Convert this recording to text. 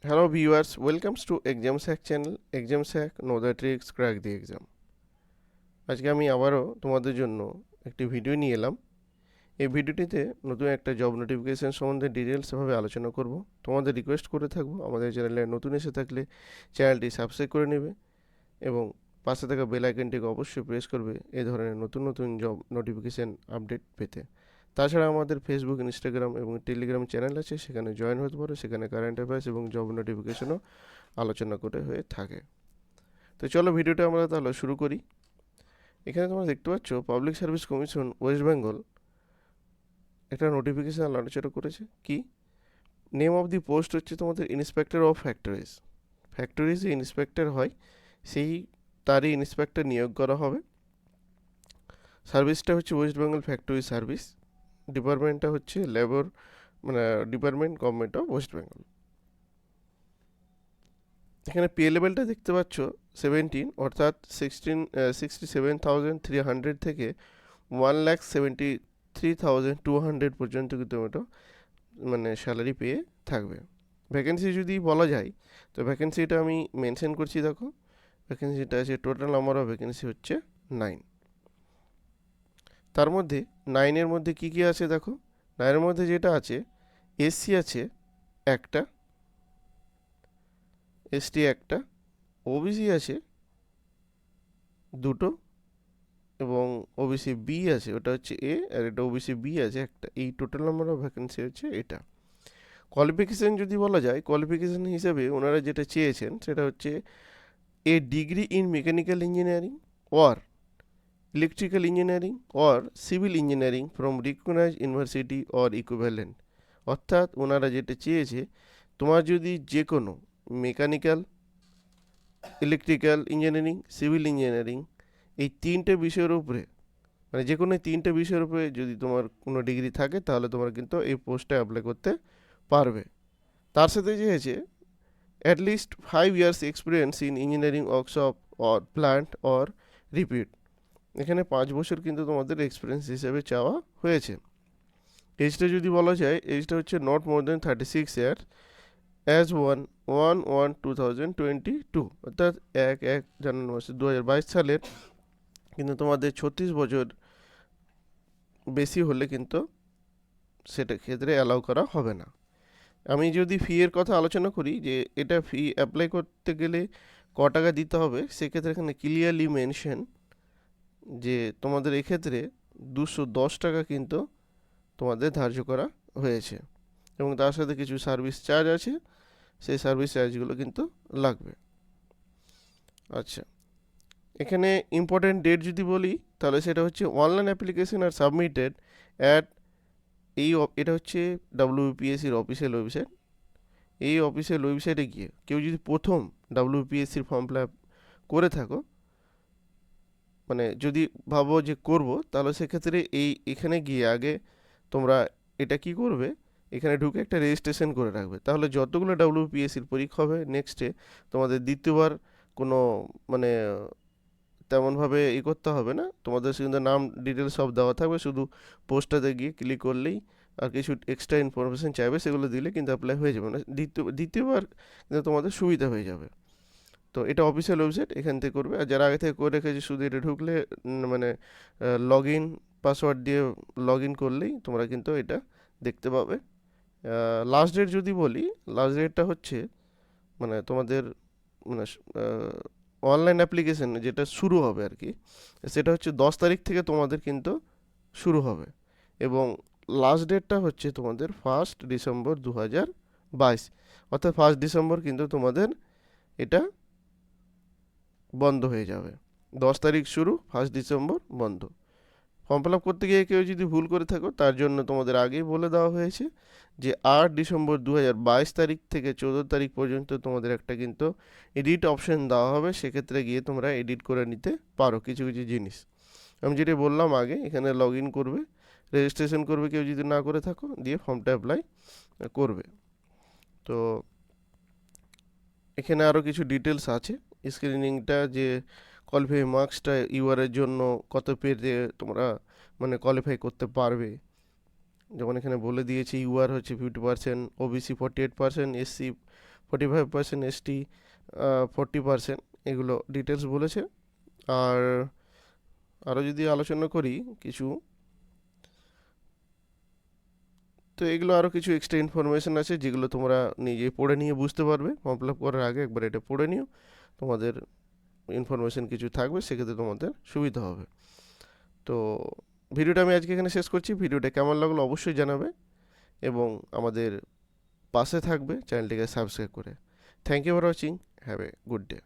Hello viewers, welcome to Exam Sack channel. Exam Sack, know the tricks, crack the exam. আজকে আমি আবারও তোমাদের জন্য একটি ভিডিও নিয়ে এলাম। এই ভিডিওটিতে নতুন একটা জব নোটিফিকেশন সম্বন্ধে ডিটেলসভাবে আলোচনা করব। তোমাদের রিকোয়েস্ট করে থাকবো আমাদের চ্যানেলে নতুন এসে থাকলে চ্যানেলটি সাবস্ক্রাইব করে নেবে এবং পাশে থাকা বেল আইকনটিকে অবশ্যই প্রেস করবে এই ধরনের নতুন নতুন জব নোটিফিকেশন আপডেট পেতে। তাছাড়া আমাদের ফেসবুক, ইনস্টাগ্রাম এবং টেলিগ্রাম চ্যানেল আছে, সেখানে জয়েন হতে পারো। সেখানে কারেন্ট অ্যাফেয়ার্স এবং জব নোটিফিকেশনও আলোচনা করে হয়ে থাকে। তো চলো ভিডিওটা আমরা তাহলে শুরু করি। এখানে তোমরা দেখতে পাচ্ছ public service commission West Bengal একটা নোটিফিকেশান আলোচনা করেছে। কি নেম অফ দি পোস্ট হচ্ছে তোমাদের ইন্সপেক্টর অফ ফ্যাক্টরিজ। ফ্যাক্টরিজে ইন্সপেক্টর হয়, সেই তারই ইন্সপেক্টর নিয়োগ করা হবে। সার্ভিসটা হচ্ছে ওয়েস্ট বেঙ্গল ফ্যাক্টরি সার্ভিস। ডিপার্টমেন্টটা হচ্ছে labour department, government of West Bengal. এখানে পে লেভেলটা দেখতে পাচ্ছ 17, অর্থাৎ 67,300 থেকে 1,73,200 পর্যন্ত কিন্তু এটা স্যালারি পেয়ে থাকবে। ভ্যাকেন্সি যদি বলা যায় তো ভ্যাকেন্সিটা আমি মেনশন করছি, দেখো ভ্যাকেন্সিটা আছে, টোটাল নাম্বার অফ ভ্যাকেন্সি হচ্ছে 9। তার মধ্যে 9-এর মধ্যে কি কি আছে দেখো। 9-এর মধ্যে যেটা আছে, এসসি আছে একটা, এসটি একটা, ওবিসি আছে দুটো এবং ওবিসি বি আছে, ওটা হচ্ছে এ, আর এটা ওবিসি বি আছে একটা। এই টোটাল নাম্বার অফ ভ্যাকেন্সি হচ্ছে এটা। কোয়ালিফিকেশান যদি বলা যায়, কোয়ালিফিকেশান হিসেবে ওনারা যেটা চেয়েছেন সেটা হচ্ছে a degree in mechanical engineering or electrical engineering or civil engineering from recognised university or equivalent. অর্থাৎ ওনারা যেটা চেয়েছে, তোমার যদি যে কোনো mechanical, electrical engineering, civil engineering এই তিনটে বিষয়ের উপরে, যে কোনো তিনটে বিষয়ের উপরে যদি তোমার কোনো ডিগ্রি থাকে তাহলে তোমার কিন্তু এই পোস্টে অ্যাপ্লাই করতে পারবে। তার সাথে চেয়েছে at least 5 years experience in engineering workshop or plant or repeat. এখানে 5 বছর কিন্তু তোমাদের এক্সপিরিয়েন্স হিসেবে চাওয়া হয়েছে। এজটা যদি বলা যায়, এজটা হচ্ছে not more then 36 year as 1/1/2022, অর্থাৎ 1/1/2022 সালের কিন্তু তোমাদের 36 বছর বেশি হলে কিন্তু সেটা ক্ষেত্রে অ্যালাউ করা হবে না। আমি যদি ফি এর কথা আলোচনা করি, যে এটা ফি অ্যাপ্লাই করতে গেলে ক টাকা দিতে হবে, সেক্ষেত্রে এখানে ক্লিয়ারলি মেনশন যে তোমাদের এক্ষেত্রে 210 টাকা কিন্তু তোমাদের ধার্য করা হয়েছে এবং তার সাথে কিছু সার্ভিস চার্জ আছে, সেই সার্ভিস চার্জগুলো কিন্তু লাগবে। আচ্ছা, এখানে ইম্পর্টেন্ট ডেট যদি বলি তাহলে সেটা হচ্ছে online application R submitted at এটা হচ্ছে WBPSCর অফিসিয়াল ওয়েবসাইট। এই অফিসিয়াল ওয়েবসাইটে গিয়ে কেউ যদি প্রথম WBPSCর ফর্ম ফিল আপ করে থাকো, যদি ভাবো যে করব, তাহলে সেক্ষেত্রে এখানে গিয়ে আগে তোমরা এটা কি করবে, এখানে ঢুকে একটা রেজিস্ট্রেশন করে রাখবে। তাহলে যতগুলো WBPSCর পরীক্ষা হবে নেক্সটে তোমাদের দ্বিতীয়বার কোনো তেমনভাবে করতে হবে না। তোমাদের কিন্তু নাম ডিটেলস সব দেওয়া থাকবে, শুধু পোস্টটাতে গিয়ে ক্লিক করলেই আর কিছু এক্সট্রা ইনফরমেশান চাইবে, সেগুলো দিলে কিন্তু অ্যাপ্লাই হয়ে যাবে। দ্বিতীয়বার কিন্তু তোমাদের সুবিধা হয়ে যাবে। তো এটা অফিসিয়াল ওয়েবসাইট, এখান থেকে করবে। আর যারা আগে থেকে করে রেখেছে, শুধু এটা ঢুকলে লগ ইন পাসওয়ার্ড দিয়ে লগ ইন করলেই তোমরা কিন্তু এটা দেখতে পাবে। লাস্ট ডেট যদি বলি, লাস্ট ডেটটা হচ্ছে তোমাদের অনলাইন অ্যাপ্লিকেশান যেটা শুরু হবে আর কি, সেটা হচ্ছে 10 তারিখ থেকে তোমাদের কিন্তু শুরু হবে এবং লাস্ট ডেটটা হচ্ছে তোমাদের 1 ডিসেম্বর 2022, অর্থাৎ 1 ডিসেম্বর কিন্তু তোমাদের এটা বন্ধ হয়ে যাবে। 10 তারিখ শুরু, 1 ডিসেম্বর বন্ধ। ফর্ম ফিল আপ করতে গিয়ে কেউ যদি ভুল করে থাকো, তার জন্য তোমাদের আগেই বলে দেওয়া হয়েছে যে 8 ডিসেম্বর 2022 তারিখ থেকে 14 তারিখ পর্যন্ত তোমাদের একটা কিন্তু এডিট অপশন দেওয়া হবে। সেক্ষেত্রে গিয়ে তোমরা এডিট করে নিতে পারো কিছু কিছু জিনিস। আমি যেটা বললাম আগে, এখানে লগ ইন করবে, রেজিস্ট্রেশন করবে কেউ যদি না করে থাকো, দিয়ে ফর্মটা অ্যাপ্লাই করবে। তো এখানে আরও কিছু ডিটেলস আছে। স্ক্রিনিংটা যে কোয়ালিফাই মার্কসটা ইউআরের জন্য কত পেতে তোমরা কোয়ালিফাই করতে পারবে, যেমন এখানে বলে দিয়েছি ইউআর হচ্ছে 50%, ওবিসি 48%, এসসি 45% এসটি, 40%, এগুলো ডিটেলস বলেছে। আর আরও যদি আলোচনা করি কিছু, তো এগুলো আরও কিছু এক্সট্রা ইনফরমেশান আছে যেগুলো তোমরা নিজে পড়ে নিয়ে বুঝতে পারবে। ফর্ম ফিল আপ করার আগে একবার এটা পড়ে নিও, তোমাদের ইনফরমেশান কিছু থাকবে, সেক্ষেত্রে তোমাদের সুবিধা হবে। তো ভিডিওটা আমি আজকে এখানে শেষ করছি। ভিডিওটা কেমন লাগলো অবশ্যই জানাবে এবং আমাদের পাশে থাকবে চ্যানেলটিকে সাবস্ক্রাইব করে। Thank you for watching, have a good day.